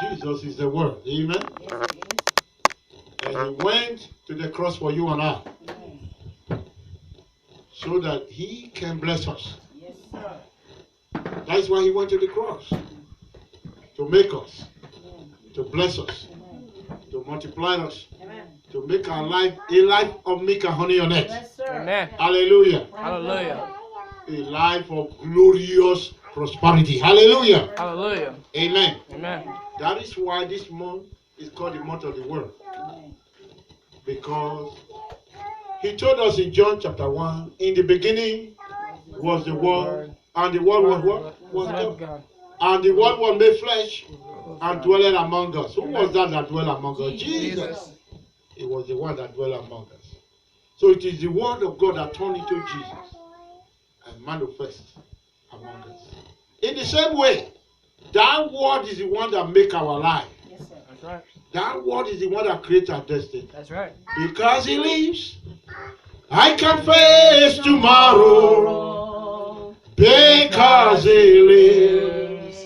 Jesus is the Word. Amen. And He went to the cross for you and I, so that He can bless us. Yes, sir. That's why He went to the cross. To make us, to bless us, to multiply us, to make our life a life of milk and honey on earth. Yes, sir. Amen. Hallelujah. Hallelujah. A life of glorious prosperity. Hallelujah. Hallelujah. Amen. Amen. That is why this month is called the month of the Word. Because He told us in John chapter 1, in the beginning was the Word, and the Word was what? Was God. And the Word was made flesh and dwelled among us. Who was that dwelt among us? Jesus. It was the one that dwelt among us. So it is the Word of God that turned into Jesus and manifest among us. In the same way, that Word is the one that makes our life. Yes, sir. That's right. That Word is the one that creates our destiny. That's right. Because He lives, I can face tomorrow. Because He lives,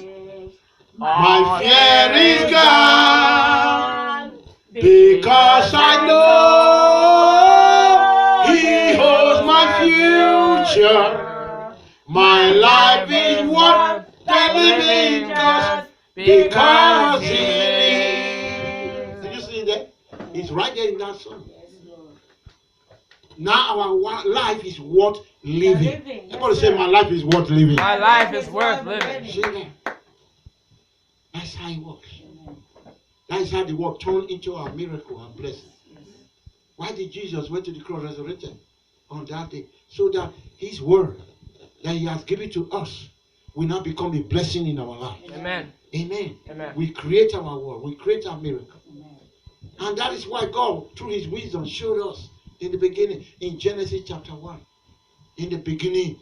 my fear is gone. Because I know He holds my future. My life is worth the living because He lives. Did you see that? It's right there in that song. Now our life is worth living. Everybody say, my life is worth living. My life is worth living. See that? That's how it works. That's how the work turned into a miracle and blessing. Why did Jesus went to the cross resurrected on that day? So that His word that He has given to us will now become a blessing in our life. Amen. Amen. Amen. We create our world. We create our miracle. And that is why God, through His wisdom, showed us in the beginning, in Genesis chapter 1. In the beginning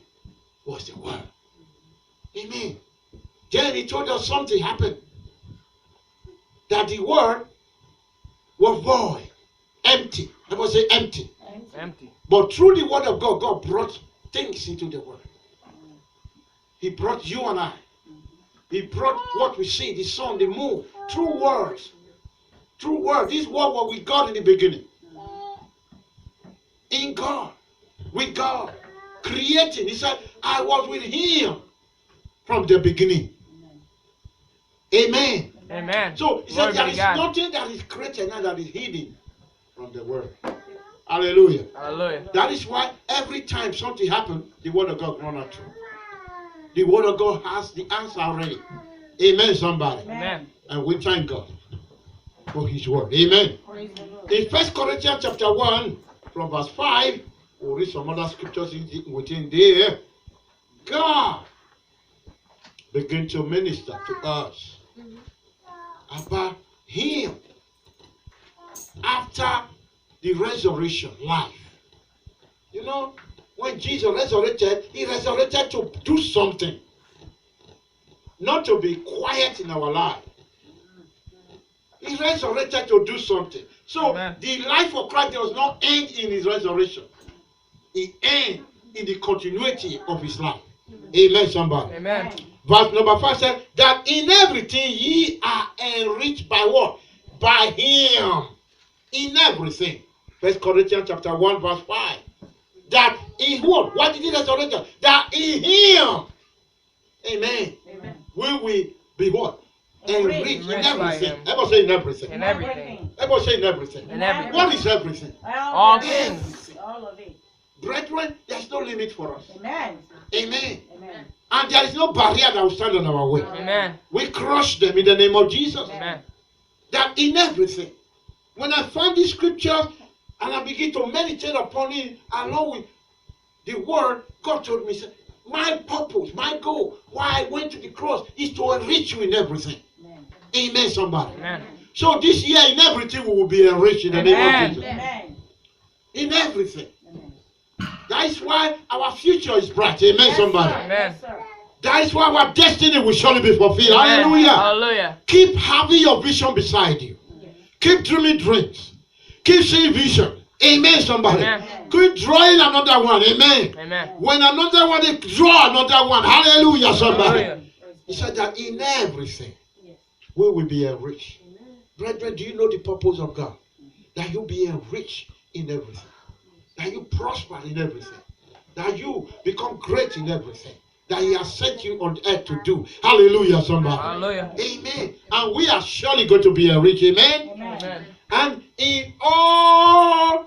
was the Word. Amen. Then He told us something happened. That the Word was void, empty. Everybody say empty. Empty. But through the Word of God, God brought things into the world. He brought you and I. He brought what we see, the sun, the moon, through words. Through words. This word was with God in the beginning. In God. With God. Creating. He said, I was with Him from the beginning. Amen. Amen. So he said there is nothing that is created now that is hidden from the Word. Hallelujah. Hallelujah. That is why every time something happens, the Word of God runs out through. The Word of God has the answer already. Amen, somebody. Amen. And we thank God for His Word. Amen. In 1 Corinthians chapter 1, from verse 5, we'll read some other scriptures within there. God began to minister to us about Him after the resurrection life. You know, when Jesus resurrected, He resurrected to do something. Not to be quiet in our life. He resurrected to do something. So Amen. The life of Christ does not end in His resurrection. It ends in the continuity of His life. Amen, somebody. Amen. Verse number 5 says, that in everything ye are enriched by what? By Him. In everything. 1 Corinthians chapter 1 verse 5. That in what? What did He resurrect? That in Him. Amen. Amen. We will be what? Enriched in Enriched by everything. Him. Everybody say in everything. In everything. Everybody say in everything. In everything. What is everything? All things. All of it. Brethren, there's no limit for us. Amen. Amen. Amen. And there is no barrier that will stand on our way. Amen. We crush them in the name of Jesus. Amen. That in everything. When I find these scriptures and I begin to meditate upon it along with the word, God told me, said, my purpose, my goal, why I went to the cross is to enrich you in everything. Amen. Amen, somebody. Amen. So this year in everything we will be enriched in the name Amen. of Jesus. Amen. In everything. Amen. That is why our future is bright. Amen, Yes, somebody. sir. Amen. Yes, sir. That is why our destiny will surely be fulfilled. Amen. Hallelujah. Hallelujah. Keep having your vision beside you. Yes. Keep dreaming dreams. Keep seeing vision. Amen, somebody. Amen. Keep drawing another one. Amen. Amen. When another one, draw another one. Hallelujah, somebody. Hallelujah. He said that in everything, Yes. we will be enriched. Brethren, do you know the purpose of God? That you be enriched in everything. That you prosper in everything. That you become great in everything. That He has sent you on earth to do. Hallelujah, somebody. Hallelujah. Amen. And we are surely going to be enriched. Amen. Amen. And in all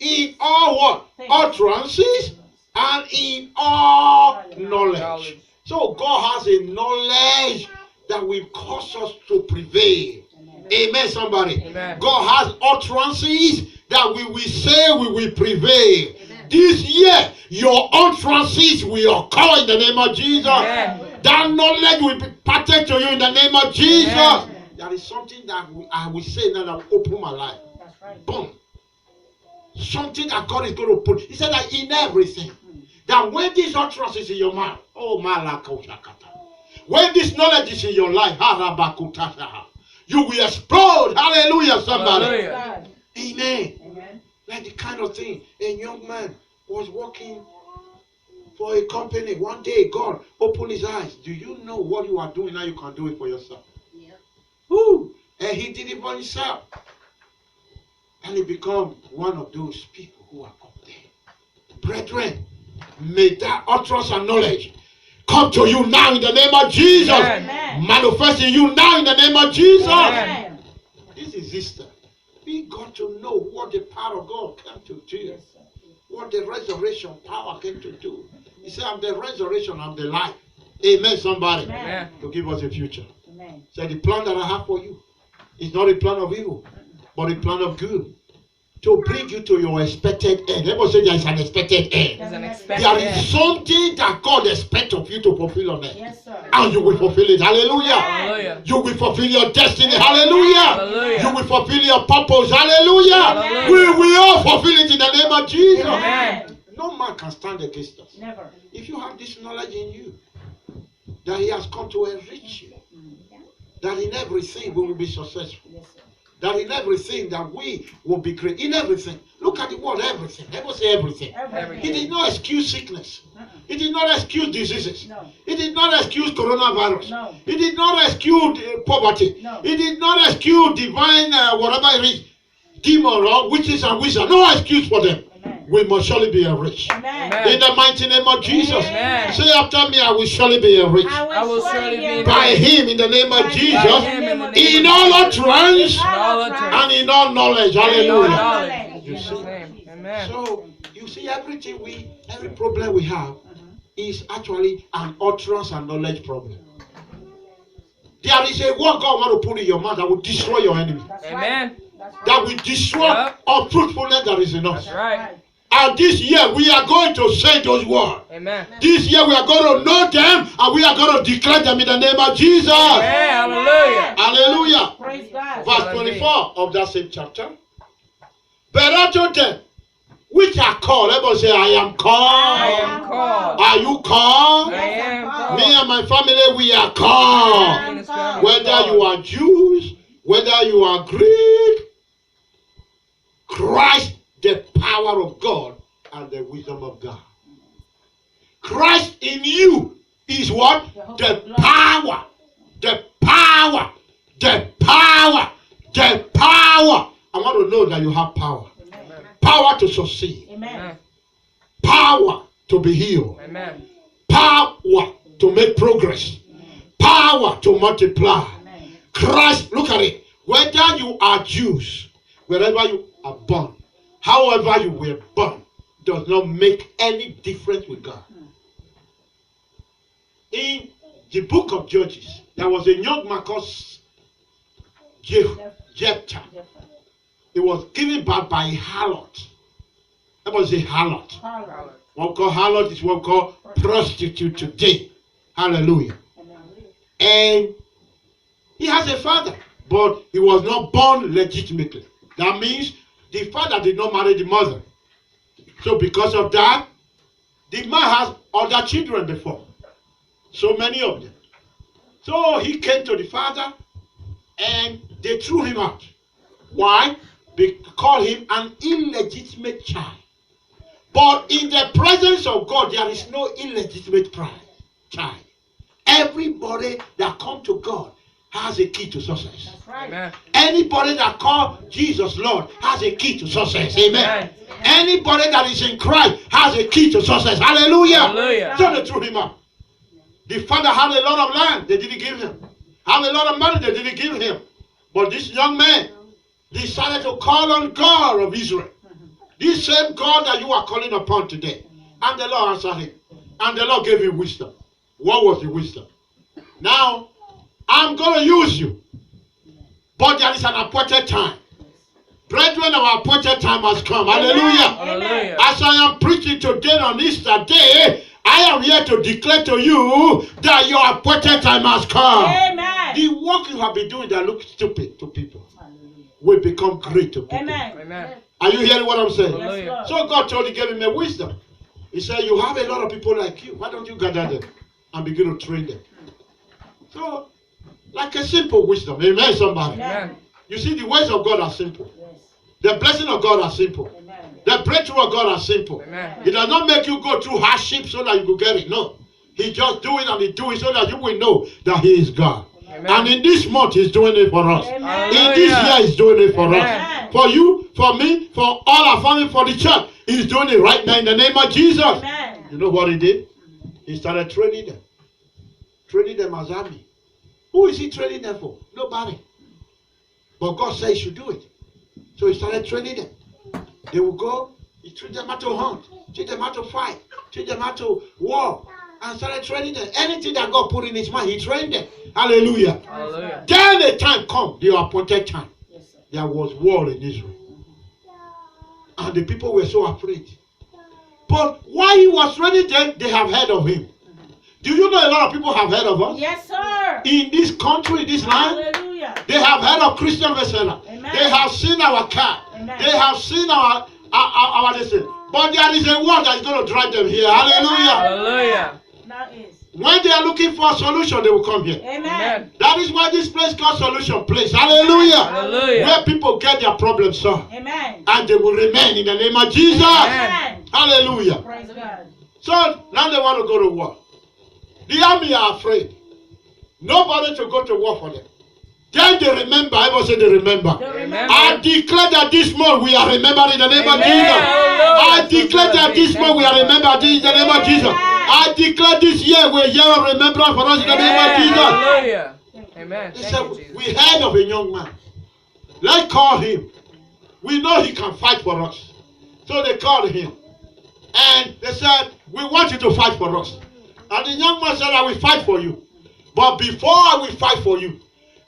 what? Utterances and in all knowledge. So God has a knowledge that will cause us to prevail. Amen, somebody. Amen. God has utterances that we will say we will prevail. This year, your utterances will occur in the name of Jesus. Amen. That knowledge will be parted to you in the name of Jesus. Amen. There is something that I will say now that will open my life. That's right. Boom. Something that God is going to put. He said that in everything. That when this utterance is in your mouth, oh malakoshakata. When this knowledge is in your life, harabakutashaha, you will explode. Hallelujah, somebody. Hallelujah. Amen. Amen. Like the kind of thing a young man was working for a company. One day God opened his eyes. Do you know what you are doing now? You can do it for yourself. Yeah. Woo! And he did it for himself. And he became one of those people who are up there. Brethren, may that utterance and knowledge come to you now in the name of Jesus. Amen. Manifest in you now in the name of Jesus. Amen. This is Easter. We got to know what the power of God came to do. Yes, sir. What the resurrection power came to do. He said, I'm the resurrection, I'm the life. Amen, somebody. Amen. To give us a future. Amen. So the plan that I have for you is not a plan of evil, but a plan of good. To bring you to your expected end. Everybody say there is an expected end. It's an There expected is end. something that God expects of you to fulfill on earth. Yes, sir. And you will fulfill it. Hallelujah. Hallelujah. You will fulfill your destiny. Hallelujah. Hallelujah. You will fulfill your purpose. Hallelujah. Hallelujah. We will all fulfill it in the name of Jesus. Amen. No man can stand against us. Never. If you have this knowledge in you, that He has come to enrich you, that in everything we will be successful, Yes, sir. that in everything that we will be great, in everything. Look at the word everything. Everybody say everything. Everything. He did not excuse sickness. He did not excuse diseases. No. He did not excuse coronavirus. No. He did not excuse poverty. No. He did not excuse divine whatever it is, demon or witches and wizards. No excuse for them. Amen. We must surely be enriched. Amen. Amen. In the mighty name of Jesus. Amen. Say after me, I will surely be enriched. I will surely be By enriched. Him in the name of By Jesus. Him in the name In of all Jesus. utterance In all utterance. and in all knowledge. In all Hallelujah. knowledge. In You Jesus' see? name. Amen. So you see, every problem we have is actually an utterance and knowledge problem. There is a word God want to put in your mouth that will destroy your enemy. That's Amen. right. That's right. That will destroy Yep. unfruitfulness that is in us. That's right. And this year we are going to say those words. Amen. This year we are going to know them and we are going to declare them in the name of Jesus. Amen. Hallelujah. Hallelujah. Praise God. Verse 24 of that same chapter. But unto them which are called, everybody say, I am called. I am called. Are you called? I am called. Me and my family, we are called. Me and his family are Whether you called. are Jews, whether you are Greek, Christ, the power of God and the wisdom of God. Christ in you is what? The power. The power. The power. The power. I want to know that you have power. Power to succeed. Amen. Amen. Power to be healed. Amen. Power to make progress. Power to multiply. Amen. Christ, look at it. Whether you are Jews, wherever you are born, however you were born, does not make any difference with God. In the book of Judges, there was a young man called Jephthah. Different. He was given birth by a harlot. That was a harlot. Power. What we call harlot is what we call prostitute today. Hallelujah. Amen. And he has a father, but he was not born legitimately. That means the father did not marry the mother. So because of that, the man has other children before. So many of them. So he came to the father and they threw him out. Why? They called him an illegitimate child. But in the presence of God, there is no illegitimate child. Everybody that come to God has a key to success. That's right. Amen. Anybody that calls Jesus Lord has a key to success. Amen. Amen. Anybody that is in Christ has a key to success. Hallelujah. Hallelujah. So they threw him out. The father had a lot of land, they didn't give him. Had a lot of money, they didn't give him. But this young man decided to call on God of Israel. This same God that you are calling upon today. And the Lord answered him. And the Lord gave him wisdom. What was the wisdom? Now, I'm going to use you. But there is an appointed time. Brethren, our appointed time has come. Hallelujah. Hallelujah. As I am preaching today on Easter Day, I am here to declare to you that your appointed time has come. Amen. The work you have been doing that looks stupid to people will become great to people. Amen. Amen. Are you hearing what I'm saying? Yes, Lord. So God told him, gave him a wisdom. He said, you have a lot of people like you. Why don't you gather them and begin to train them? So, like a simple wisdom. Amen, somebody. Amen. You see, the ways of God are simple. Yes. The blessing of God are simple. Amen. The breakthrough of God are simple. Amen. He does not make you go through hardship so that you could get it. No. He just do it and he do it so that you will know that he is God. Amen. And in this month, he's doing it for us. Amen. In this year, he's doing it for us. Amen. For you, for me, for all our family, for the church. He's doing it right now in the name of Jesus. Amen. You know what he did? He started training them. Training them as army. Who is he training them for? Nobody. But God said he should do it. So he started training them. They will go, he teach them how to hunt, teach them how to fight, teach them how to war, and started training them. Anything that God put in his mind, he trained them. Hallelujah. Hallelujah. Then the time come, the appointed time. Yes, sir. There was war in Israel. And the people were so afraid. But while he was training them, they have heard of him. Do you know a lot of people have heard of us? Yes, sir. In this country, in this land, Hallelujah. they have heard of Christian Vessela. Amen. They have seen our car. Amen. They have seen our listen. But there is a word that is going to drive them here. Hallelujah. Hallelujah. Now is. When they are looking for a solution, they will come here. Amen. Amen. That is why this place called Solution Place. Hallelujah. Hallelujah. Where people get their problems solved. Amen. And they will remain in the name of Jesus. Amen. Hallelujah. Praise God. So now they want to go to war. The army are afraid. Nobody to go to war for them. Then they remember. I must say they remember. To Remember. I declare that this month we are remembered in the name of Amen. Jesus. Hallelujah. I declare that this month we are remembered in the name of Jesus. I declare this year we are year of remembrance for us in the name of Amen. Jesus. Hallelujah. Amen. They Thank said, you, Jesus. we heard of a young man. Let's call him. We know he can fight for us. So they called him. And they said, we want you to fight for us. And the young man said, I will fight for you. But before I will fight for you,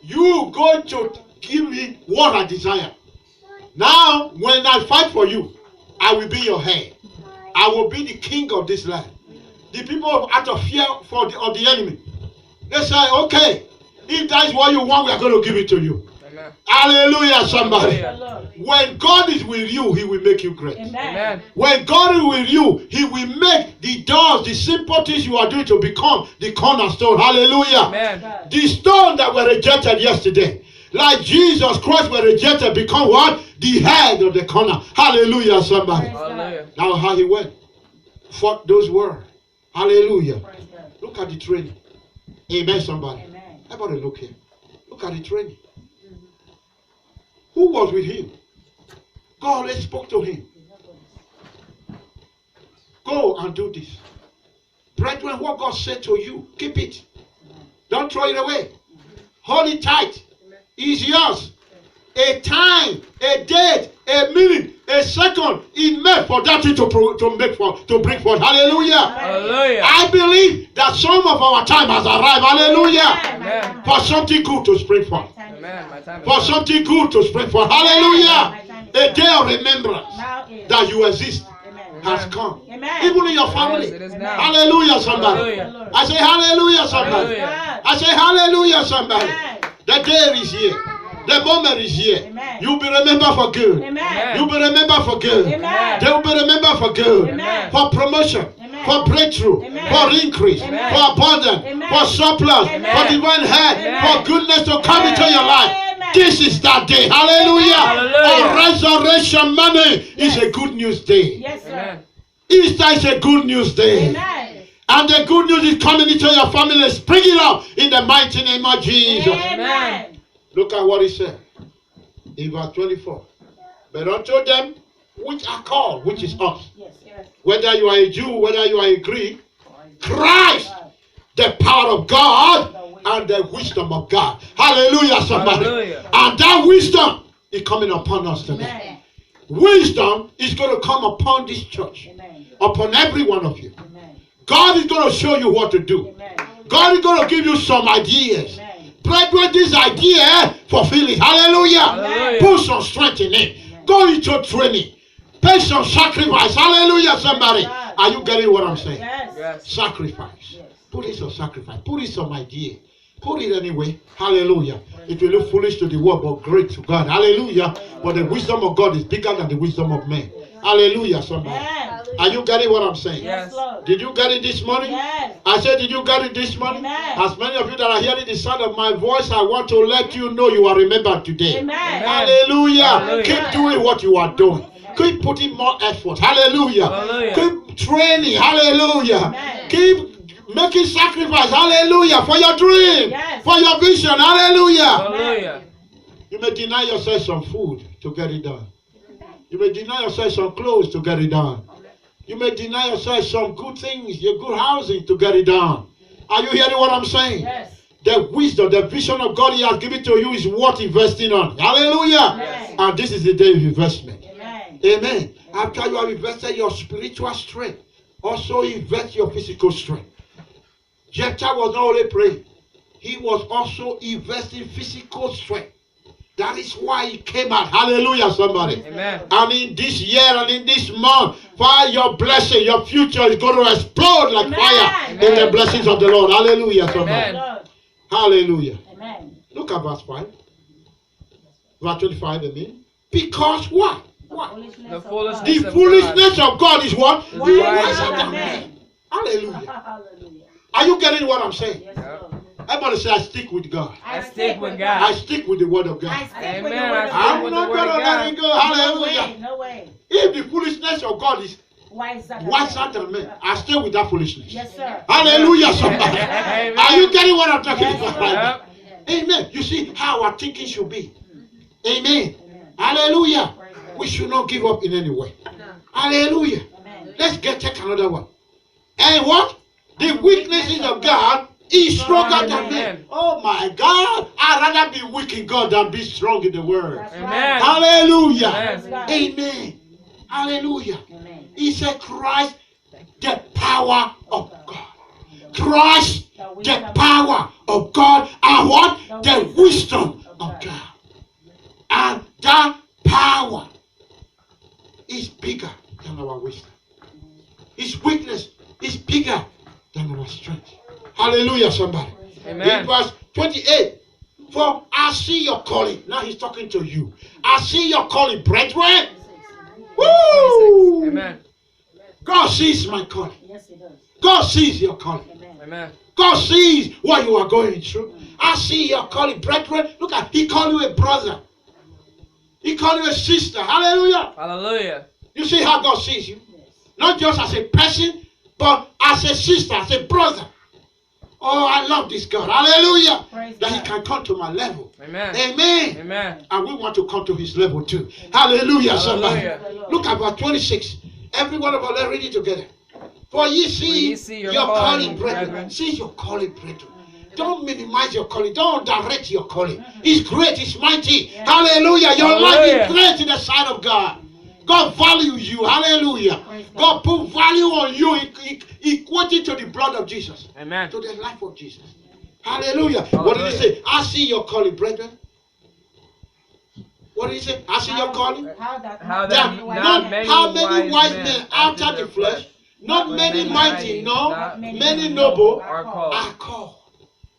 you going to give me what I desire. Now, when I fight for you, I will be your head. I will be the king of this land. The people out of fear of the enemy, they say, okay, if that is what you want, we are going to give it to you. Amen. Hallelujah, somebody. Hallelujah. The Lord. When God is with you, he will make you great. Amen. Amen. When God is with you, he will make the doors, the simple things you are doing to become the cornerstone. Hallelujah. Amen. God. The stone that were rejected yesterday, like Jesus Christ were rejected, become what? The head of the corner. Hallelujah, somebody. Praise God. Hallelujah. Now how he went. Fought those words. Hallelujah. Praise God. Look at the training. Amen, somebody. Amen. Everybody look here. Look at the training. Who was with him? God always spoke to him. Go and do this. Brethren, what God said to you, keep it. Don't throw it away. Hold it tight. It's yours. A time, a date, a minute, a second is made for that thing to bring forth. Hallelujah. Hallelujah. I believe that some of our time has arrived. Hallelujah. Amen. For something good to spring forth. Amen. My time is For up. something good to spring forth. Hallelujah. A day of remembrance Now is. that you exist Amen. has come. Amen. Even in your It family. is now. Hallelujah, somebody. Hallelujah. I say hallelujah, somebody. Hallelujah. I say hallelujah, somebody. Amen. The day is here. The moment is here. Amen. You'll be remembered for good. Amen. You'll be remembered for good. Amen. They will be remembered for good. Amen. For promotion. Amen. For breakthrough. Amen. For increase. Amen. For abundance. Amen. For surplus. Amen. For divine health. Amen. For goodness to come Amen. into your life. Amen. This is that day. Hallelujah. Hallelujah. On Resurrection Monday is Yes. a good news day. Yes, sir. Amen. Easter is a good news day. Amen. And the good news is coming into your family. Spring it up in the mighty name of Jesus. Amen. Look at what he said in verse 24. But unto them which are called, which is us, whether you are a Jew, whether you are a Greek, Christ, the power of God and the wisdom of God. Hallelujah, somebody. Hallelujah. And that wisdom is coming upon us today. Wisdom is going to come upon this church, upon every one of you. God is going to show you what to do. God is going to give you some ideas. Brethren, this idea, fulfill it. Hallelujah. Hallelujah. Put some strength in it. Go into training. Pay some sacrifice. Hallelujah, somebody. Are you getting what I'm saying? Yes. Sacrifice. Put in some sacrifice. Put in some idea. Put it anyway. Hallelujah. It will look foolish to the world, but great to God. Hallelujah. But the wisdom of God is bigger than the wisdom of men. Hallelujah, somebody. Are you getting what I'm saying? Yes. Did you get it this morning? I said, did you get it this morning? As many of you that are hearing the sound of my voice, I want to let you know you are remembered today. Hallelujah. Hallelujah. Keep doing what you are doing. Keep putting more effort. Hallelujah. Hallelujah. Keep training. Hallelujah. Keep making sacrifice. Hallelujah. For your dream. For your vision. Hallelujah. Hallelujah. You may deny yourself some food to get it done. You may deny yourself some clothes to get it done. You may deny yourself some good things, your good housing to get it done. Are you hearing what I'm saying? The wisdom, the vision of God He has given to you is worth investing on. Hallelujah. And this is the day of investment. Amen. After you have invested your spiritual strength, also invest your physical strength. Jephthah was not only praying, he was also investing physical strength. That is why he came out. Hallelujah, somebody. Amen. And in this year and in this month, fire your blessing, your future is going to explode like fire in the blessings of the Lord. Hallelujah, somebody. Hallelujah. Look at verse 5. Verse 25, I mean. Because what? What? The foolishness, The foolishness of God is what? Wiser than men. Hallelujah. Are you getting what I'm saying? Everybody say, I stick with God. I stick with I God. stick with the word of God. Amen. I'm not going to let it go. Hallelujah. No way. If the foolishness of God is Wiser than men, I stay with that foolishness. Yes, sir. Hallelujah, somebody. Amen. Are you getting what I'm talking Yes, about sir. right now? Amen. You see how our thinking should be. Amen. Hallelujah. We should not give up in any way. Hallelujah. Let's take another one. And what? The weaknesses of God is stronger than men. Oh my God. I'd rather be weak in God than be strong in the world. Amen. Hallelujah. Amen. Amen. Hallelujah. He said Christ, the power of God. Christ, the power of God. And what? The wisdom of God. And that power is bigger than our wisdom. His weakness is bigger than our strength. Hallelujah, somebody. Amen. In verse 28, for I see your calling. Now he's talking to you. I see your calling, brethren. Woo! Amen. God sees my calling. Yes, He does. God sees your calling. Amen. God sees what you are going through. I see your calling, brethren. Look at, He called you a brother. He called you a sister. Hallelujah. Hallelujah. You see how God sees you? Not just as a person, but as a sister, as a brother. Oh, I love this God. Hallelujah. Praise That He God. can come to my level. Amen. Amen. Amen. And we want to come to His level too. Hallelujah, somebody. Hallelujah. Look at verse 26. Every one of us, let's read it together. For ye see your your calling, calling, brethren. brethren. See your calling, brethren. Don't minimize your calling. Don't direct your calling. It's great. It's mighty. Hallelujah. Your life is Hallelujah. great in the sight of God. God values you. Hallelujah. Praise God put value on you. Equated to the blood of Jesus. Amen. To the life of Jesus. Hallelujah. What did He say? I see your calling, brethren. What did He say? I see your calling. How that That not how many wise men after the flesh, not many mighty, no, not many noble are are called. called.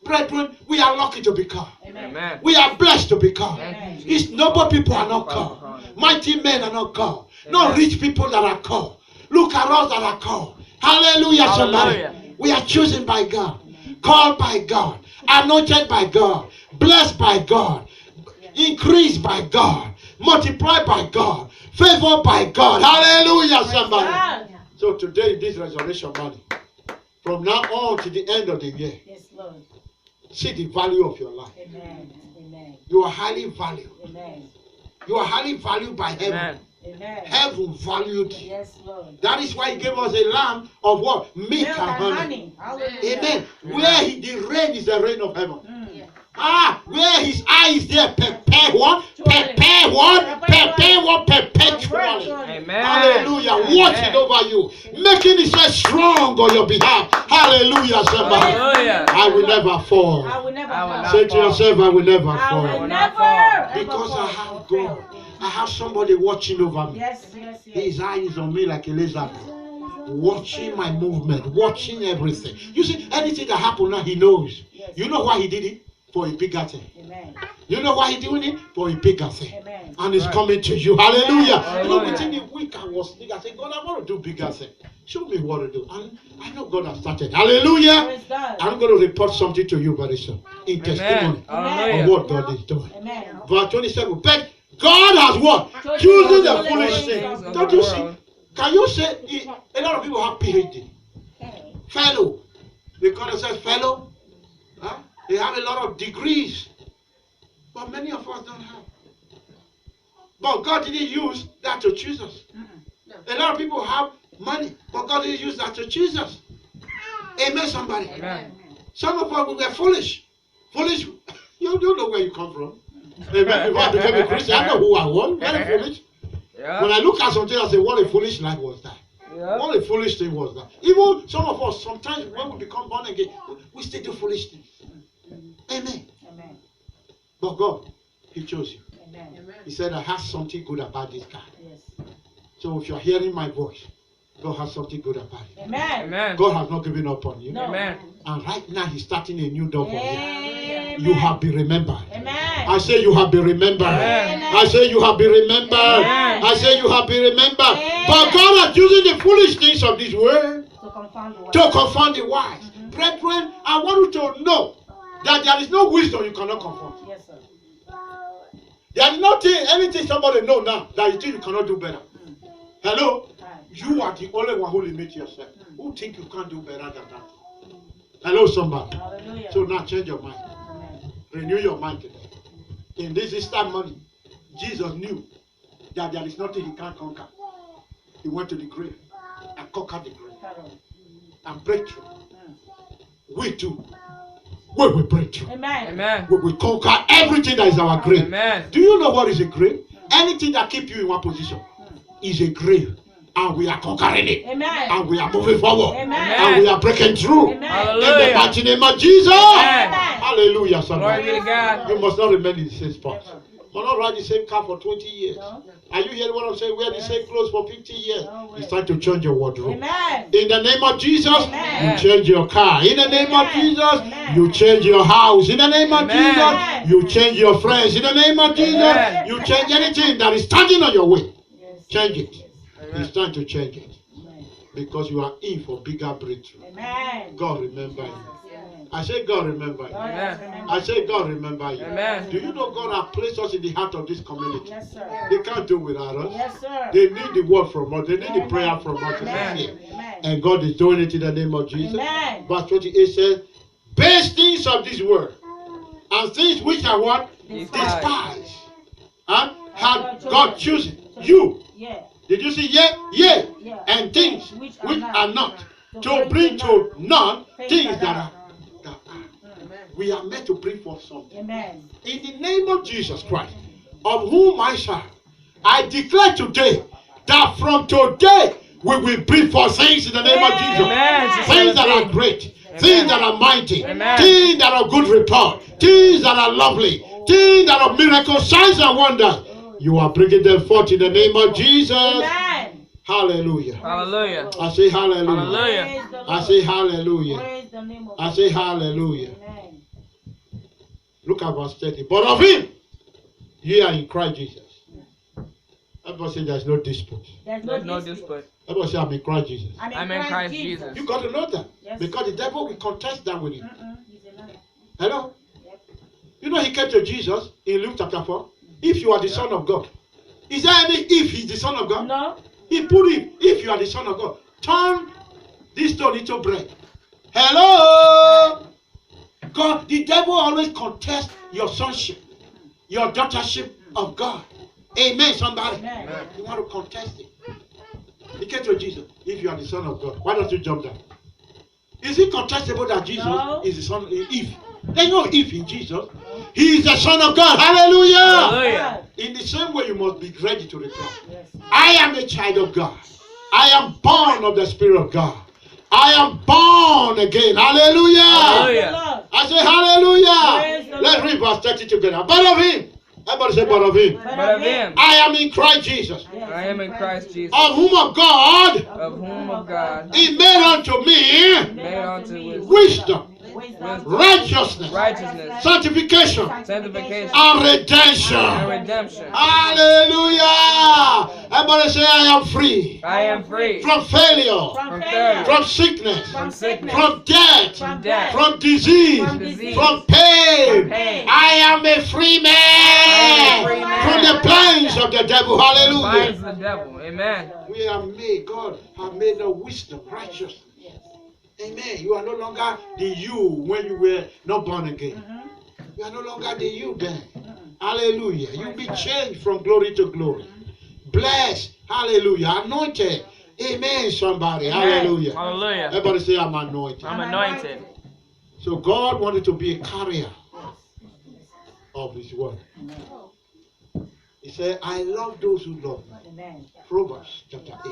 Brethren, we are lucky to be called. Amen. We are blessed to be called. Thank you, It's Jesus. noble people are not called. Mighty men are not called. Not rich people that are called. Look at us that are called. Hallelujah, somebody. Hallelujah. We are chosen by God. Called by God. Anointed by God. Blessed by God. Increased by God. Multiplied by God. Favored by God. Hallelujah, somebody. So today, this resurrection morning, From now on to the end of the year, Yes, Lord. see the value of your life. Amen. Amen. You are highly valued. Amen. You are highly valued by heaven. Amen. Amen. Heaven valued you. Yes, Lord. That is why he gave us a lamb of what? Milk and honey. Hallelujah. Amen. Where the rain is the rain of heaven. Mm. Where his eye is there, prepare what? Prepare what? Prepare what? Perpetually. Amen. Hallelujah. Watching over you. Making himself strong on your behalf. Hallelujah, somebody. Hallelujah. I will never fall. I will never I will fall. not Say to yourself, I will never I fall. will will never not fall. ever Because I fall. have God. I have somebody watching over me. Yes, yes, yes. His eye is on me like Elizabeth. Watching my movement, watching everything. You see, anything that happened now, he knows. Yes. You know why he did it? For a bigger thing. Amen. You know why he doing it? For a bigger thing. Amen. And it's Right. coming to you. Hallelujah. You know, Hallelujah. within a week I was thinking, I said, God, I want to do bigger thing. Show me what to do. And I know God has started. Hallelujah. Praise God. I'm going to report something to you very soon. In testimony Amen. of Hallelujah. what God is doing. Amen. Verse 27. But God has what? Chosen the foolish things. of Don't the you see? world. Can you say a lot of people have PhD? Fellow. Because it says fellow. Huh? They have a lot of degrees. But many of us don't have. But God didn't use that to choose us. A lot of people have money, but God didn't use that to choose us. Amen, somebody. Amen. Some of us we were foolish. Foolish. You don't know where you come from. Amen. Before I became a Christian, I know who I was. Very foolish. When Yeah. I look at something, I say, what a foolish life was that. Yeah. What a foolish thing was that. Even some of us, sometimes when we become born again, we still do foolish things. Amen. Amen. But God, He chose you. Amen. He said, I have something good about this guy. Yes. So if you're hearing my voice, God has something good about you. Amen. Amen. God has not given up on you. No. Amen. And right now, He's starting a new door for you. Amen. You have been remembered. Amen. I say you have been remembered. Amen. I say you have been remembered. Amen. I say you have been remembered. Amen. But God has using the foolish things of this world To confound the word. to confound the wise. Brethren, I want you to know that there is no wisdom you cannot confront. Yes, sir. There is nothing, anything somebody know now that you think you cannot do better. Hello? Right. You are the only one who limits yourself. Who think you can't do better than that? Hello, somebody. Hallelujah. So now change your mind. Amen. Renew your mind today. In this Easter morning, Jesus knew that there is nothing He can't conquer. He went to the grave and conquered the grave Carol. and break through. Mm. We too, we will break through. Amen. Amen. We will conquer everything that is our grave. Amen. Do you know what is a grave? Anything that keeps you in one position is a grave. And we are conquering it. Amen. And we are moving forward. Amen. And we are breaking through. Amen. In the Hallelujah. mighty name of Jesus. Amen. Hallelujah, Glory somebody. be to God. You must not remain in the same spot. Never. You must not ride the same car for 20 years. No. Are you hearing what I'm saying? Wear the Yes. same clothes for 50 years. No way. It's time to change your wardrobe. Amen. In the name of Jesus, Amen. you change your car. In the name of Amen. Jesus, Amen. you change your house. In the name of Amen. Jesus, you change your friends. In the name of Jesus, Amen. you change anything that is standing on your way. Yes. Change it. Yes. Amen. It's time to change it. Amen. Because you are in for bigger breakthrough. Amen. God remember you. Amen. I say God remember you. God has remembered. I say God remember you. Amen. Do you know God has placed us in the heart of this community? Yes, sir. They can't do without us. Yes, sir. They need the word from us. They need the Amen. prayer from us. Amen. Sincere. Amen. And God is doing it in the name of Jesus. Amen. Verse 28 says, base things of this world and things which are what? Despise. And had God chosen you. Yeah. Did you see? Yeah, yeah. Yeah. And things which are not. To bring to none things that are. We are meant to bring forth something. Amen. In the name of Jesus Christ, of whom I serve, I declare today that from today we will bring forth things in the name of Jesus. Amen. Things that are great, things that are mighty, Amen. things that are good report, things that are lovely, things that are miracles, signs and wonders. You are bringing them forth in the name of Jesus. Amen. Hallelujah. Hallelujah. I say hallelujah. Hallelujah. Praise the I Lord. say hallelujah. Praise the name of I say hallelujah. Amen. Look at verse 30. But of him, ye are in Christ Jesus. Everybody say there's no dispute. There's There's no dispute. dispute. Everybody say I'm in Christ Jesus. I'm in Christ Jesus. You got to know that. Yes. Because the devil will contest that with you. He's a liar. Hello? Yep. You know he came to Jesus in Luke chapter 4. If you are the son of God. Is there any if he's the son of God? No. He put it, if you are the son of God, turn this stone into bread. Hello. God, the devil always contests your sonship, your daughtership of God. Amen, somebody. Amen. You want to contest it. He came to Jesus. If you are the son of God, why don't you jump down? Is it contestable that Jesus is the son of Eve? There's no Eve in Jesus. He is the son of God. Hallelujah. Hallelujah. In the same way, you must be ready to reply. Yes. I am a child of God. I am born of the Spirit of God. I am born again. Hallelujah. Hallelujah. Lord. I say hallelujah. Praise the Let's Lord. read verse 30 together. But of him. Everybody say but of him. But of him, I am in Christ Jesus. I am in Christ Jesus, Of whom of God of whom of God he made unto me made unto wisdom, wisdom, Wisdom. righteousness, righteousness, sanctification, sanctification, and and redemption. redemption. Hallelujah. Everybody say I am free I am free from failure, from failure, failure, from sickness, from sickness, from death, from death, from disease, from disease, from pain. from pain. I am a free I am man a free man. from the plans of the devil. Binds Hallelujah. the devil. Amen. We are made, God has made the wisdom, righteousness. Amen. You are no longer the you when you were not born again. You are no longer the you then. Hallelujah. You'll be changed from glory to glory. Blessed. Hallelujah. Anointed. Amen, somebody. Hallelujah. Hallelujah. Everybody say I'm anointed. I'm anointed. So God wanted to be a carrier of his word. He said, I love those who love me. Amen. Proverbs chapter 8.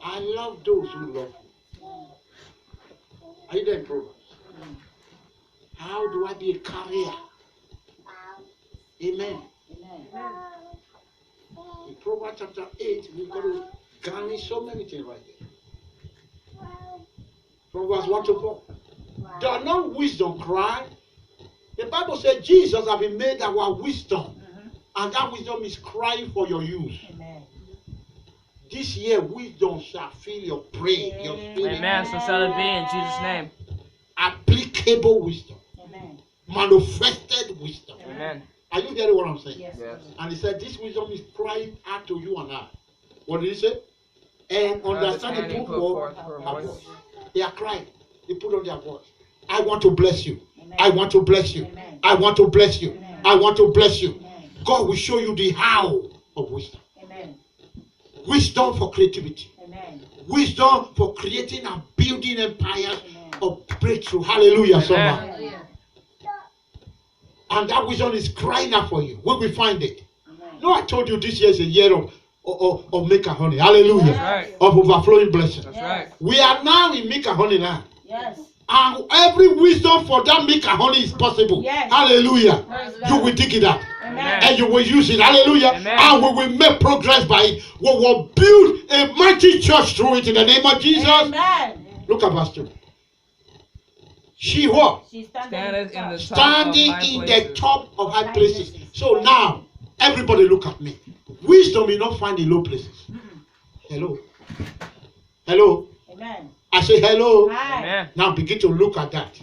I love those who love me. Are you there in Proverbs? How do I be a carrier? Amen. In Proverbs chapter 8, we've got to garnish so many things right there. Proverbs 1 to 4. Does not wisdom cry? The Bible says Jesus has been made our wisdom. And that wisdom is crying for your use. Amen. This year, wisdom shall fill your brain, your spirit. Amen. So shall it be in Jesus' name. Applicable wisdom. Amen. Manifested wisdom. Amen. Are you hearing what I'm saying? Yes. Yes. And he said, this wisdom is crying out to you and I. What did he say? And understanding put forth her voice. They are crying. They put on their voice. I want to bless you. Amen. I want to bless you. Amen. I want to bless you. Amen. I want to bless you. Amen. God will show you the how of wisdom. Amen. Wisdom for creativity. Amen. Wisdom for creating and building empires of breakthrough. Hallelujah, somebody. Hallelujah. And that wisdom is crying out for you. When we find it. Amen. No, I told you this year is a year of Mika honey. Hallelujah. That's right. Of overflowing blessings. That's right. We are now in Mika honey land. Yes. And every wisdom for that Mika honey is possible. Yes. Hallelujah. Praise You God. will dig it out. Amen. And you will use it. Hallelujah. Amen. And we will make progress by it. We will build a mighty church through it in the name of Jesus. Amen. Look at verse 2. She what? She Standeth in the top Standing of high in the places. top of high places. So now, everybody look at me. Wisdom will not find in low places. Hello. Hello. Amen. I say hello. Hi. Amen. Now begin to look at that.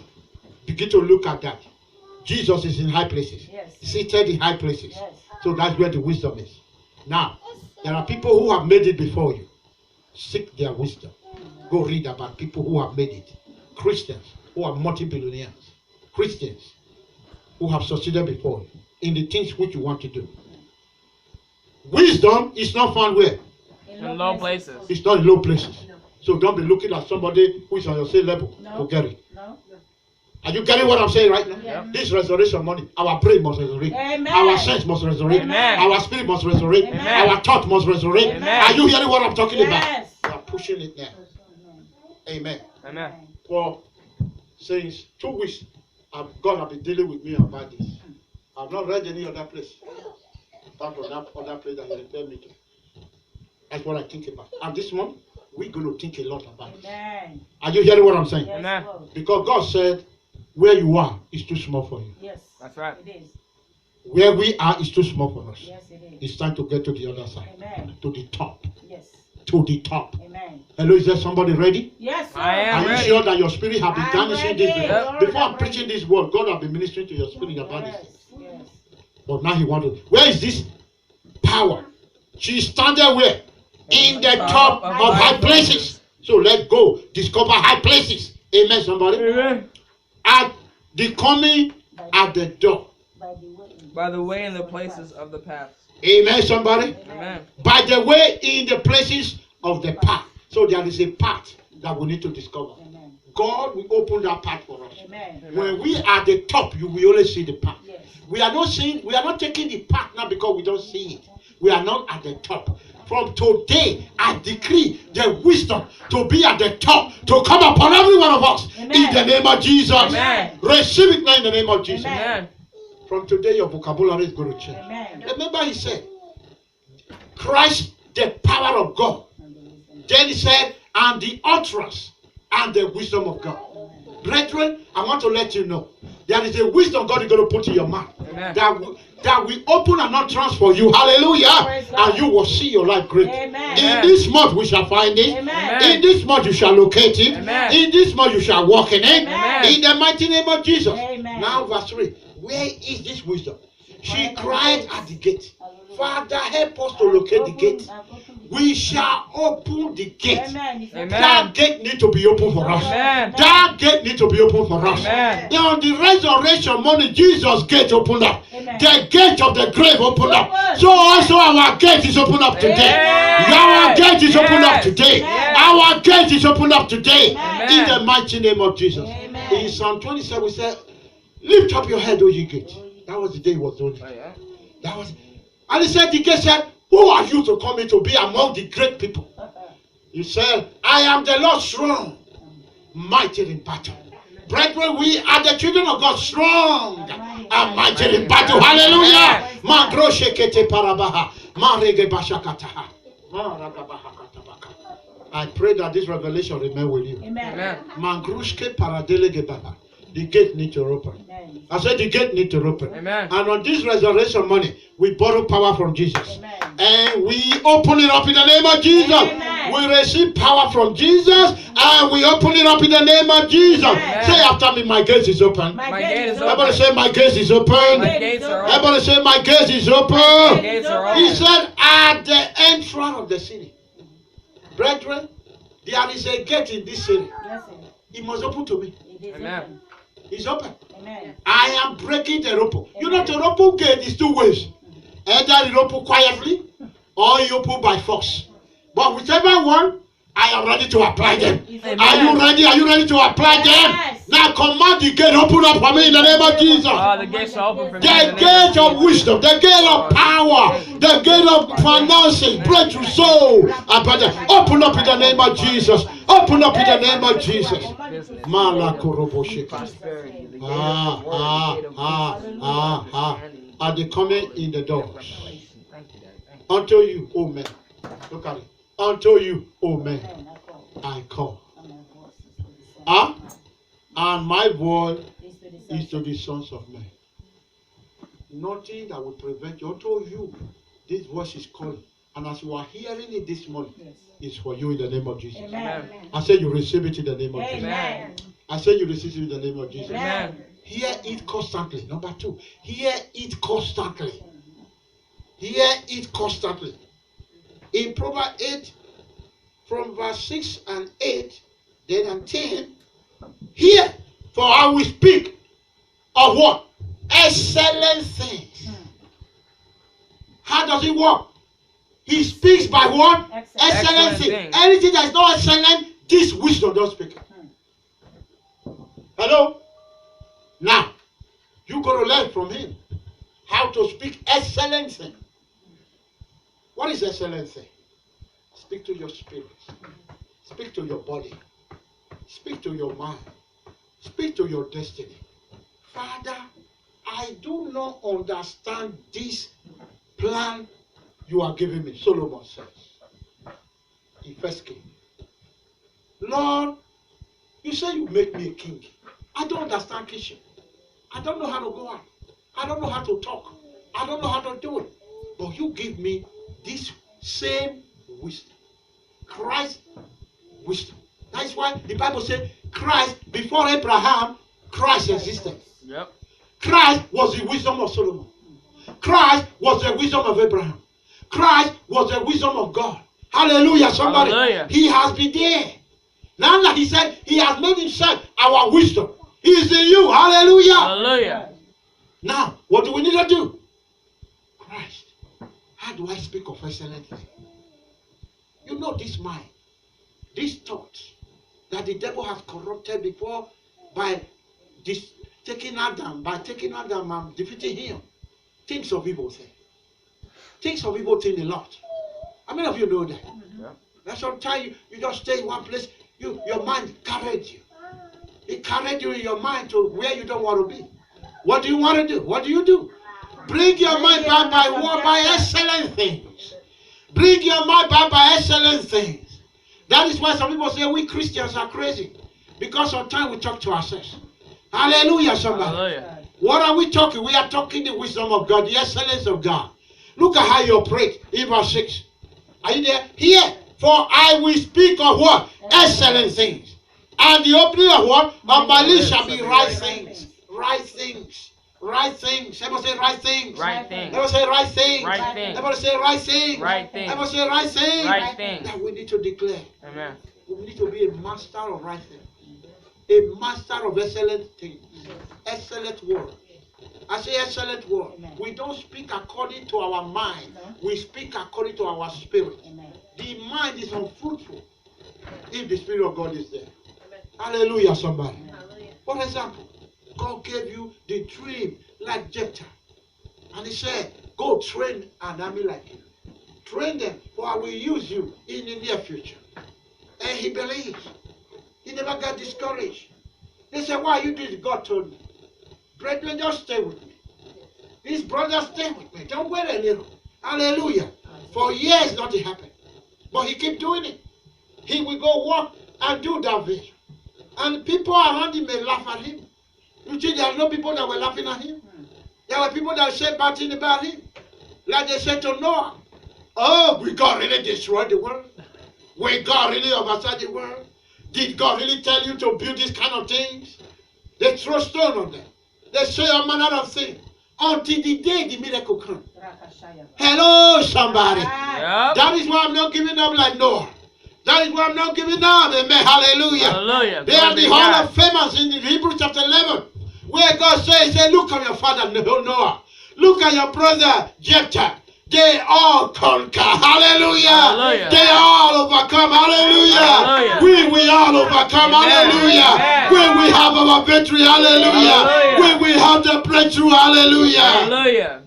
Begin to look at that. Jesus is in high places. Yes. Seated in high places. Yes. So that's where the wisdom is. Now, there are people who have made it before you. Seek their wisdom. Go read about people who have made it. Christians who are multi-billionaires. Christians who have succeeded before you in the things which you want to do. Wisdom is not found where? In low places. It's not in low places. So don't be looking at somebody who is on your same level No. to get it. No. Are you getting what I'm saying right now? Yeah. This resurrection money, our brain must resurrect. Amen. Our sense must resurrect. Amen. Our spirit must resurrect. Amen. Our thought must resurrect. Amen. Are you hearing what I'm talking Yes. about? We are pushing it now. Amen. Amen. For since 2 weeks, God has been dealing with me about this. I've not read any other place. Apart from that other place that He referred me to. That's what I think about. And this month, we're going to think a lot about it. Amen. Are you hearing what I'm saying? Yes, Amen. Lord. Because God said, where you are is too small for you. Yes. That's right. It is. Where we are is too small for us. Yes, it is. It's time to get to the other side. Amen. To the top. Yes. To the top. Amen. Hello, is there somebody ready? Yes, sir. I am Are you ready. sure that your spirit has been I'm garnishing ready. this? Yep. Before I'm preaching this word, God has been ministering to your spirit about this. Yes. Yes. But now He wants to. Where is this power? She standing where? In the top of high places. So let's go discover high places Amen, somebody. Amen. At the coming at the door. By the way in the places of the paths. Amen, somebody. Amen. By the way in the places of the path. So there is a path that we need to discover. God will open that path for us. Amen. When we are at the top, you will only see the path. Yes. We are not taking the path now because we don't see it. We are not at the top. From today, I decree the wisdom to be at the top, to come upon every one of us. Amen. In the name of Jesus. Amen. Receive it now in the name of Jesus. Amen. From today, your vocabulary is going to change. Amen. Remember, he said, Christ, the power of God. Then he said, and the utterance and the wisdom of God. Brethren, I want to let you know, there is a wisdom God is going to put in your mouth. Amen. That will open an utterance for you. Hallelujah. And you will see your life great. Amen. In this month we shall find it. Amen. In this month you shall locate it. Amen. In this month you shall walk in it. Amen. In the mighty name of Jesus. Amen. Now verse 3. Where is this wisdom? She cried at the gate. Father, help us to locate the gate. We shall open the gate. Amen. Amen. That gate need to be open for us. Amen. That gate need to be open for us. Amen. Then on the resurrection morning, Jesus' gate opened up. Amen. The gate of the grave opened up. So also our gate is opened up today. Amen. Our gate is opened up Yes. today. Yes. Our gate is opened up today. Amen. In the mighty name of Jesus. Amen. In Psalm 27, we said, lift up your head, O ye gate. That was the day he was doing it. Oh, yeah. That was, and he said, the gate said, who are you to come in to be among the great people? He said, I am the Lord strong, mighty in battle. Brethren, we are the children of God, strong and mighty in battle. Hallelujah. I pray that this revelation remain with you. Amen. Amen. The gate need to open. Amen. I said the gate need to open. Amen. And on this resurrection morning, we borrow power from Jesus. Amen. And we open it up in the name of Jesus. Amen. We receive power from Jesus and we open it up in the name of Jesus. Amen. Say after me, my gate is open. My My gate gate is is Everybody open. say my gate is open. My gates are open. Everybody say my gate is My open. gates are He open. said at the entrance of the city. Brethren, there is a gate in this city. Yes, sir. It must open to me. It is Amen. open. It's open. Amen. I am breaking the rope. You know, the rope gate is two ways. Either you open quietly or you open by force. But whichever one, I am ready to apply them. Amen. Are you ready? Are you ready to apply Yes. them? Now command the gate open up for me in the name of Jesus. The gates are open for me. in The the name gate of Jesus. wisdom, the gate of power, the gate of finances, breakthrough soul. And brother, open up in the name of Jesus. Open up in the name of Jesus. Malakoroboshika. Prosperity. The gate Ah, of the word, the gate of wisdom, understanding. Are they coming in the doors? Revelation. Thank you, Daddy. Thank you. Unto you, O men. Look at it. Unto you, O men, Amen. I call. And my voice is to the sons Ah? of men. And my word Is to the is sons to of the sons of men. Nothing that will prevent you. Unto you, this voice is calling. And as you are hearing it this morning, men. Yes. it's for you in the name of Jesus. Amen. I say you receive it in the name of Jesus. Amen. I say you receive it in the name of Jesus. Amen. Hear it constantly. Number 2, hear it constantly. Hear it constantly. In Proverbs 8, from verse 6 and 8, then and 10, hear, for I will speak of what? Excellent things. How does it work? He speaks by what? Excellent. Excellent Excellent things. things. Anything that is not excellent, this wisdom don't speak. Hello? Now, you got to learn from him how to speak excellent thing. What is excellent thing? Speak to your spirit. Speak to your body. Speak to your mind. Speak to your destiny. Father, I do not understand this plan you are giving me. Solomon says in First King. Lord, you say you make me a king. I don't understand kingship. I don't know how to go out. I don't know how to talk. I don't know how to do it. But you give me this same wisdom. Christ wisdom. That's why the Bible says Christ, before Abraham, Christ existed. Yep. Christ was the wisdom of Solomon. Christ was the wisdom of Abraham. Christ was the wisdom of God. Hallelujah, somebody. Hallelujah. He has been there. Now that he said he has made himself our wisdom. He is in you. Hallelujah. Hallelujah. Now, what do we need to do? Christ. How do I speak of excellent things? You know this mind, this thought that the devil has corrupted before by taking Adam and defeating him. Thinks of evil things. Thinks of evil things a lot. How many of you know that? Yeah. That sometimes you just stay in one place, your mind carried you. It carried you in your mind to where you don't want to be. What do you want to do? What do you do? Bring your mind back by excellent things. Bring your mind back by excellent things. That is why some people say we Christians are crazy. Because sometimes we talk to ourselves. Hallelujah, somebody. Hallelujah. What are we talking? We are talking the wisdom of God, the excellence of God. Look at how you operate in verse 6. Are you there? Here, for I will speak of what? Excellent things. And the opening of what? Of my lips shall be right things. Right things. Right things. Everybody say right things. Right thing. Everybody say right things. Right thing. Everybody say right things. Right thing. Everybody say right things. Right thing. That we need to declare. Amen. We need to be a master of right things. A master of excellent things. Excellent word. I say excellent word. Amen. We don't speak according to our mind. No. We speak according to our spirit. Amen. The mind is unfruitful if the Spirit of God is there. Hallelujah, somebody. For example, God gave you the dream like Jephthah. And he said, go train an army like you. Train them, for I will use you in the near future. And he believed. He never got discouraged. They said, why you did? God told me. Brethren, just stay with me. These brothers, stay with me. Don't wait a little. Hallelujah. For years nothing happened. But he kept doing it. He will go walk and do that vision. And people around him may laugh at him. You see, there are no people that were laughing at him. There were people that said bad things about him. Like they said to Noah, oh, will God really destroy the world? Will God really oversee the world? Did God really tell you to build these kind of things? They throw stone on them. They say all manner of things. Until the day the miracle comes. Hello, somebody. Yep. That is why I'm not giving up like Noah. That is why I'm not giving up. Amen. Hallelujah. Hallelujah. They are Glory the to Hall God. of Famers in the Hebrews chapter 11. Where God says, look at your father Noah. Look at your brother Jephthah. They all conquer. Hallelujah. Hallelujah. They all overcome. Hallelujah. Hallelujah. We will all overcome. Amen. Hallelujah. Amen. We will have our victory. Hallelujah. Hallelujah. We will have the breakthrough. Hallelujah. Hallelujah.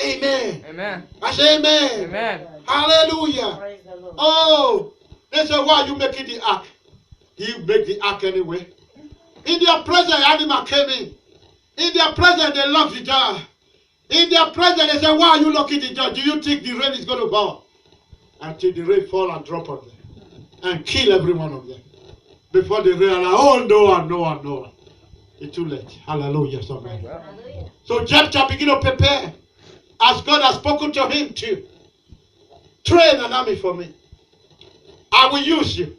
Amen. Amen. I say amen. Amen. Hallelujah. Praise the Lord. Oh, they say, why are you making the ark? He make the ark anyway. In their presence, animal came in. In their presence, they locked the door. In their presence, they said, why are you locking the door? Do you think the rain is going to fall? Until the rain fall and drop on them. And kill every one of them. Before they realize, oh, Noah. It's too late. Hallelujah, somebody. Hallelujah. So Jephthah begin to prepare. As God has spoken to him too. Train an army for me. I will use you.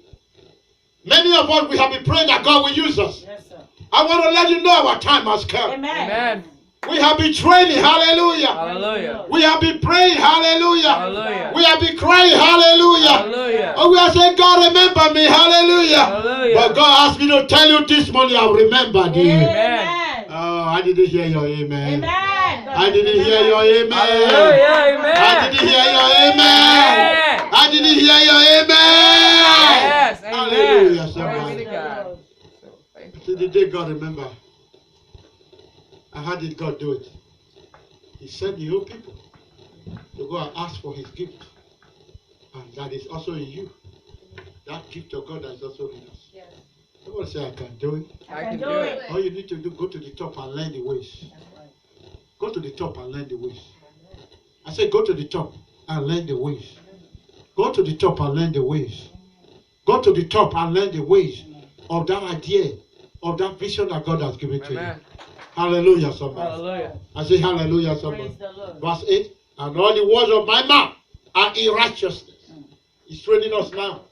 Many of us, we have been praying that God will use us. Yes, sir. I want to let you know our time has come. Amen. Amen. We have been training, hallelujah. Hallelujah. We have been praying, hallelujah. Hallelujah. We have been crying, hallelujah. Hallelujah. And we are saying, God, remember me, hallelujah. Hallelujah. But God asked me to tell you this morning, I've remembered you. Amen. Oh, I didn't hear your amen. Amen. I didn't hear your amen. Hallelujah. Amen. I didn't hear your amen. Amen. I didn't hear your amen. Yes. Amen. Hallelujah, Glory somebody. be to God. So thankful. To the day God remember. And how did God do it? He sent the whole people to go and ask for his gift. And that is also in you. That gift of God that is also in us. Yes. Somebody say, I can do it. I can do it. All you need to do, go to the top and learn the ways. That's right. Go to the top and learn the ways. I said, go to the top and learn the ways. Go to the top and learn the ways. Go to the top and learn the ways of that idea, of that vision that God has given to you. Amen. Hallelujah, somebody. Hallelujah. I say hallelujah, somebody. Praise the Lord. Verse 8, and all the words of my mouth are in righteousness. He's training us now.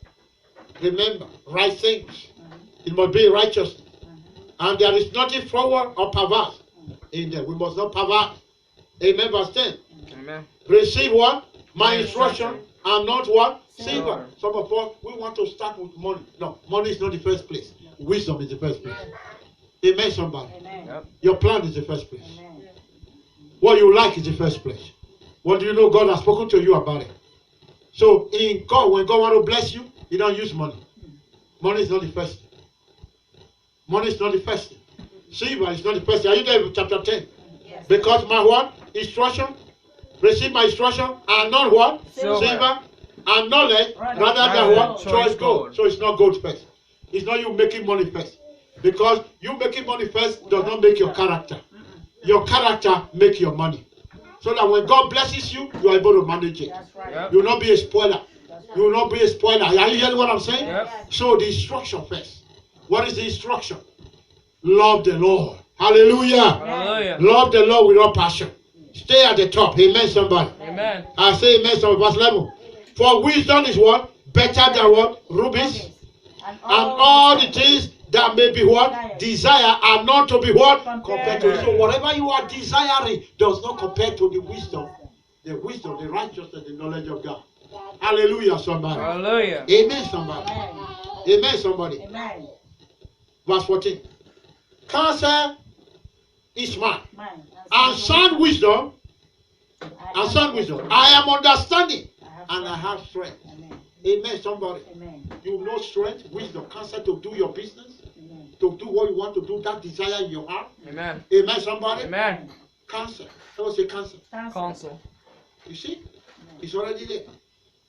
Remember, right things. It must be righteousness. And there is nothing forward or perverse in them. We must not pervert. Amen. Verse 10. Amen. Receive what? My instruction, and not what? Silver. Some of us, we want to start with money. No, money is not the first place. Wisdom is the first place. Amen, somebody. Amen. Yep. Your plan is the first place. Amen. What you like is the first place. What do you know? God has spoken to you about it. So in God, when God wants to bless you, He don't use money. Money is not the first thing. Money is not the first thing. Silver is not the first thing. Are you there with chapter 10? Yes. Because my what? Instruction. Receive my instruction and not what? Silver. And knowledge rather than what? Choice gold. So it's not gold first. It's not you making money first. Because you making money first does not make your character. Your character make your money. So that when God blesses you, you are able to manage it. That's right. Yep. You will not be a spoiler. That's right. You will not be a spoiler. Are you hearing what I'm saying? Yep. So the instruction first. What is the instruction? Love the Lord. Hallelujah. Hallelujah. Love the Lord with all passion. Stay at the top. Amen, somebody. Amen. I say amen, somebody. Verse 11. For wisdom is what? Better than what? Rubies. And And all the things that may be what? Desire are not to be what? Compared to. So whatever you are desiring does not compare to the wisdom, the righteousness, the knowledge of God. Hallelujah, somebody. Hallelujah. Amen, somebody. Amen. Amen, somebody. Amen. Verse 14. Counsel is mine. Mine. And sound wisdom, and sound wisdom. I am understanding, and I have strength. Amen. Amen, somebody. Amen. You know strength, wisdom, counsel to do your business, Amen. to do what you want to do, that desire in your heart. Amen. Amen, somebody. Amen. Counsel. I will say counsel. Counsel. You see? It's already there.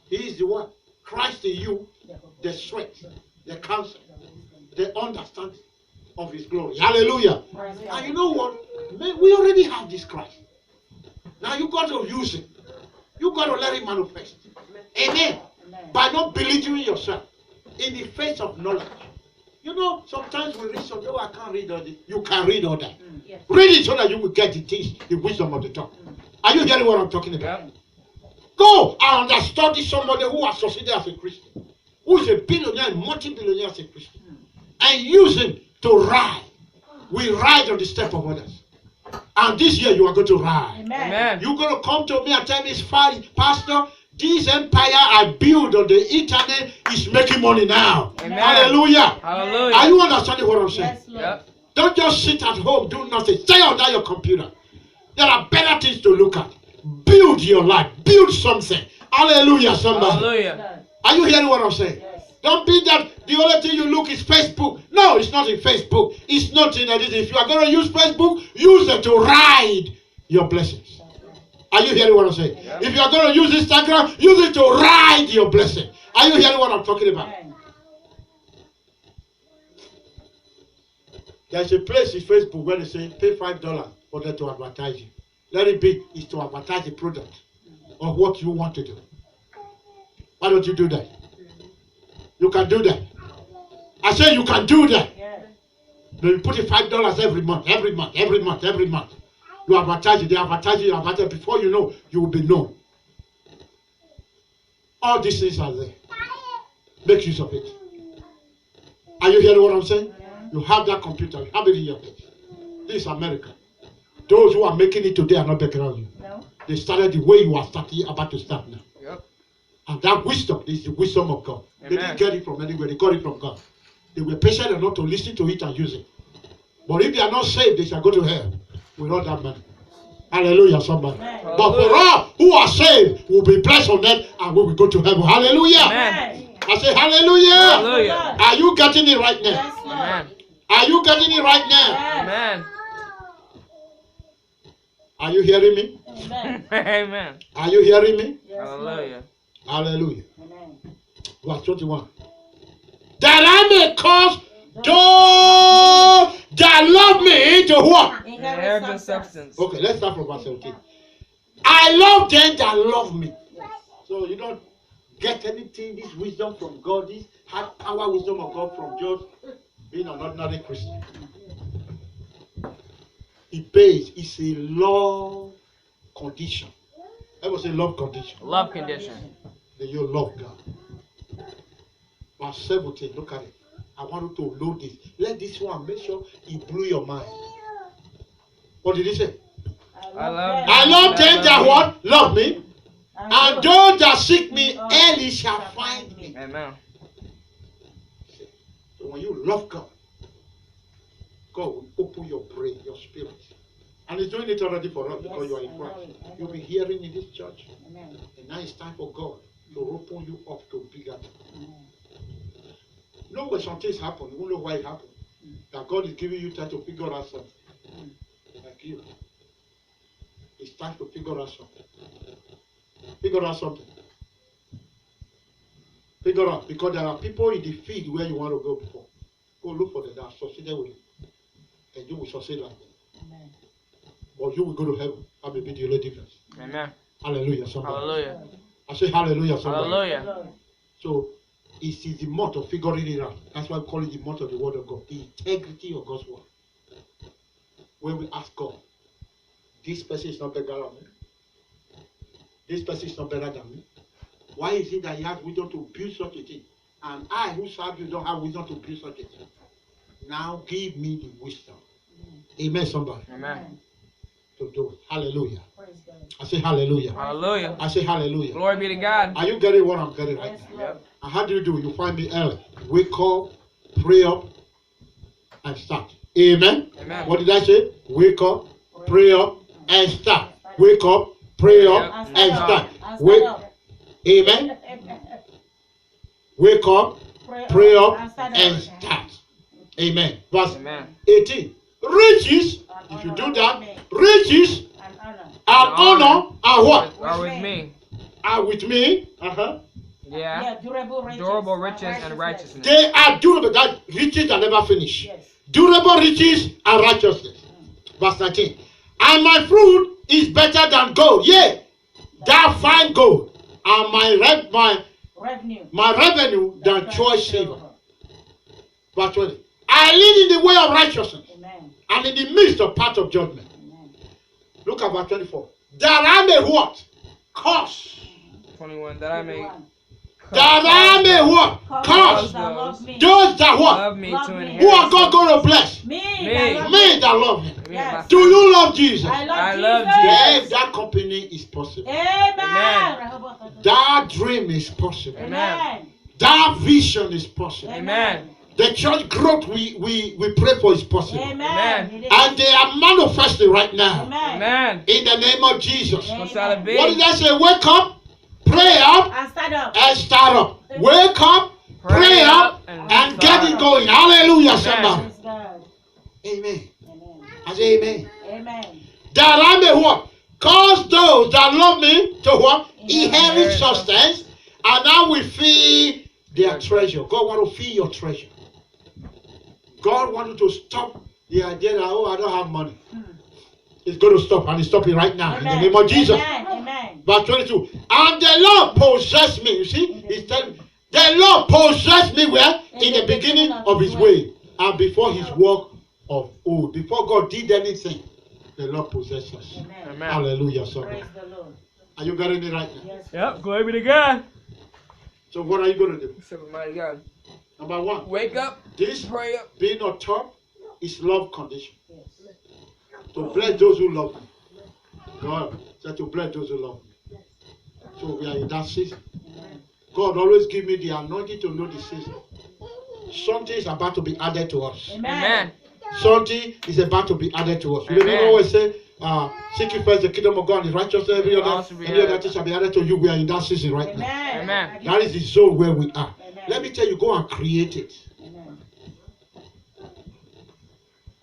He is the one. Christ in you, the strength, the counsel, the understanding of His glory. Hallelujah. And you know what? Man, we already have this Christ. Now you got to use it. You got to let it manifest. Amen. Amen. By not believing yourself in the face of knowledge. You know, sometimes we read something, oh, I can't read all this. You can read all that. Yes. Read it so that you will get the things, the wisdom of the tongue. Are you hearing what I'm talking about? Yep. Go and understudy somebody who has succeeded as a Christian, who is a billionaire and multi-billionaire as a Christian, and use him to ride. We ride on the step of others. And this year you are going to ride. Amen. Amen. You're going to come to me and tell me, Pastor, this empire I built on the internet is making money now. Amen. Hallelujah. Hallelujah. Are you understanding what I'm saying? Yes, Lord. Yep. Don't just sit at home, do nothing. Stay under your computer. There are better things to look at. Build your life. Build something. Hallelujah, somebody. Hallelujah. Yes. Are you hearing what I'm saying? Yes. Don't be that the only thing you look is Facebook. No, it's not in Facebook. It's not in anything. If you are going to use Facebook, use it to ride your blessings. Are you hearing what I'm saying? Yeah. If you are going to use Instagram, use it to ride your blessing. Are you hearing what I'm talking about? Amen. There's a place in Facebook where they say pay $5 for them to advertise you. Let it be is to advertise the product or what you want to do. Why don't you do that? You can do that. I say you can do that. Yes. Then you put it $5 every month. You advertise it, they advertise it, you advertise it. Before you know, you will be known. All these things are there. Make use of it. Are you hearing what I'm saying? You have that computer, you have it in your place. This is America. Those who are making it today are not better than you. No. They started the way you are about to start now. Yep. And that wisdom is the wisdom of God. They Amen. didn't get it from anywhere, they got it from God. They were patient enough to listen to it and use it. But if they are not saved, they shall go to hell with all that money. Hallelujah, somebody. Amen. But for all who are saved, will be blessed on earth and we will go to heaven. Hallelujah. Amen. I say hallelujah. Hallelujah. Are you getting it right now? Yes, Lord. Amen. Are you getting it right now? Yes. Amen. Are you hearing me? Amen. Amen. Are you hearing me? Yes, Lord. Hallelujah. Hallelujah. Amen. Verse 21. That I may cause those that love me to what? Inherit the substance. Okay, let's start from verse 17. I love them that love me. So you don't get anything, this wisdom from God, this high power wisdom of God from just being an ordinary Christian. It pays. It's a love condition. I will say love condition. Love condition. Then you love God. Verse 17, look at it. I want you to load this. Let this one make sure it blew your mind. What did he say? I love I love them that what? Love me. And those that seek me early shall find me. Amen. So when you love God, God will open your brain, your spirit. And He's doing it already for us because you are in Christ. You'll be hearing in this church. Amen. And now it's time for God to open you up to bigger things. Amen. You know when some things happen, you won't know why it happened. That God is giving you time to figure out something. Like you. It's time to figure out something. Figure out something. Figure out. Because there are people in the field where you want to go before. Go look for them that succeeded with you. And you will succeed like them. Amen. Or you will go to heaven. That may be the only difference. Amen. Hallelujah. Somebody. Hallelujah. I say hallelujah. Somebody. Hallelujah. So it is the month of figuring it out. That's why we call it the month of the word of God. The integrity of God's word. When we ask God, this person is not better than me. This person is not better than me. Why is it that he has wisdom to build such a thing? And I who serve you don't have wisdom to build such a thing. Now give me the wisdom. Amen, somebody. Amen. To do it. Hallelujah. Praise God. I say hallelujah. Hallelujah. I say hallelujah. Glory be to God. Are you getting what I'm getting right Yes, now? Lord. And how do you do? You find me early. Wake up, pray up, and start. Amen. Amen. What did I say? Wake up, pray up, and start. Wake up, pray up, and start. And Wake. stand up. Amen. Wake up, pray up, and stand and up. start. Amen. Verse Amen. 18. Riches, if you do that, riches And honor. and honor are what? Are with me. Are with me. Uh-huh. Yeah. Yeah, durable riches. Durable riches and righteousness. They are durable. That riches that never finish. Yes. Durable riches and righteousness. Verse 19. And my fruit is better than gold. Yea, that fine gold. And my revenue than choice silver. Verse 20. I lead in the way of righteousness. Amen. And in the midst of path of judgment. Amen. Look at verse 24. That I may what? Curse. 21. That I may. That I may what? Curse. Those that what? Love me Love to me. inherit. Who are God going to bless? Me. Me. Me that love Him. Yes. Do you love Jesus? I love love Jesus. Yes, that company is possible. Amen. That dream is possible. Amen. That vision is possible. Amen. The church growth we pray for is possible. Amen. Amen. And they are manifesting right now. Amen. Amen. In the name of Jesus. Amen. What's out of What did big? I say? Wake up, pray up, And stand up. and start up. Wake up, pray up, and get it going. Hallelujah, somebody. Praise God. Amen. Amen. I say amen. Amen. That I may what? Cause those that love me to what? Inherit Inherit substance, and I will feed their treasure. God want to feed your treasure. God want you to stop the idea that, oh, I don't have money. It's going to stop, and it's stopping right now. Amen. In the name of Jesus. Amen. Amen. Verse 22. And the Lord possessed me. You see, He's telling the Lord possessed me where? In the beginning of His way, and before His work of old. Before God did anything, the Lord possessed us. Amen. Amen. Hallelujah. Somebody. Praise the Lord. Are you getting it right now? Yes. Yep. Glory be to God. So what are you going to do? Serve mighty God. Number one, Wake up. this Pray up. being on top is love condition. Yes. To bless those who love me. God said to bless those who love me. So we are in that season. Amen. God always give me the anointing to know the season. Something is about to be added to us. Amen. Something is about to be added to us. You Amen. remember always say, seek ye first the kingdom of God and His righteousness, every Also be other added. thing shall be added to you. We are in that season right now. Amen. Amen. That is the zone where we are. Amen. Let me tell you, go and create it. Amen.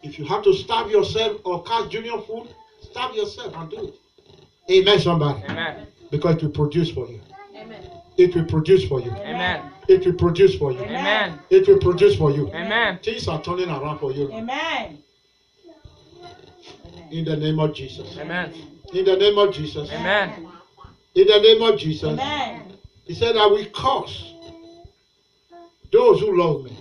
If you have to starve yourself or cast junior food, starve yourself and do it. Amen, somebody. Amen. Because it will produce for you. Amen. It will produce for you. Amen. It will produce for you. Amen. It will produce for you. Amen. Things are turning around for you. Amen. In the name of Jesus. Amen. In the name of Jesus. Amen. In the name of Jesus. Amen. He said, I will cause those who love me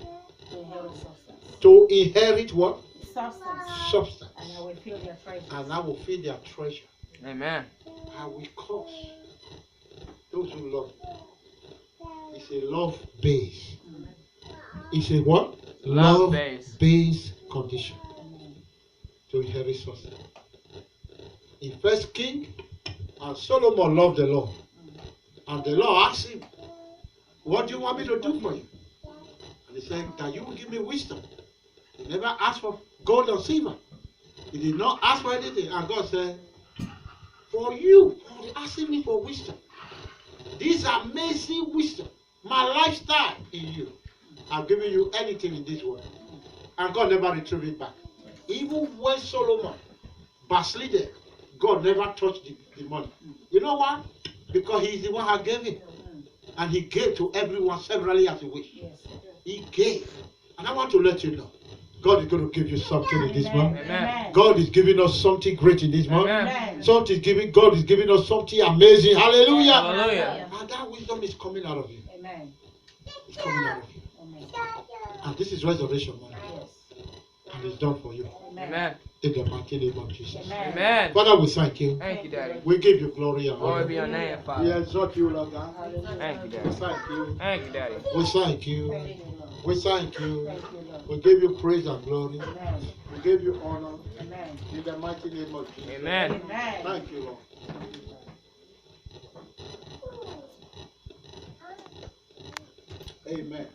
To inherit substance. to inherit what? Substance. Substance. And I will fill their treasures. And I will feed their treasure. Amen. I will cause those who love me. It's a love base. It's a what? Love base. Base condition to inherit substance. In First King, and Solomon loved the Lord. And the Lord asked him, what do you want me to do for you? And he said, that you will give me wisdom. He never asked for gold or silver. He did not ask for anything. And God said, for you, God asking me for wisdom. This amazing wisdom, my lifestyle in you. I've given you anything in this world. And God never retrieved it back. Even when Solomon backslided, God never touched the money. You know why? Because he is the one who gave it. And he gave to everyone severally as he wished. Yes. He gave. And I want to let you know, God is going to give you something in this month. Amen. God is giving us something great in this month. Amen. God is giving us something amazing. Hallelujah. Hallelujah. And that wisdom is coming out of you. Amen. It's coming out of you. Amen. And this is resurrection money. Yes. And it's done for you. Amen. In the mighty name of Jesus. Amen. Amen. Father, we thank you. Thank you, Daddy. We give you glory and Glory be honor. your name, We Father. exalt you, Lord God. Thank you, We Daddy. thank you. Thank you, Daddy. We thank you. Thank you, Lord. We thank you. Thank you, Lord. We give you praise and glory. Amen. We give you honor. Amen. In the mighty name of Jesus. Amen. Amen. Thank you, Lord. Amen.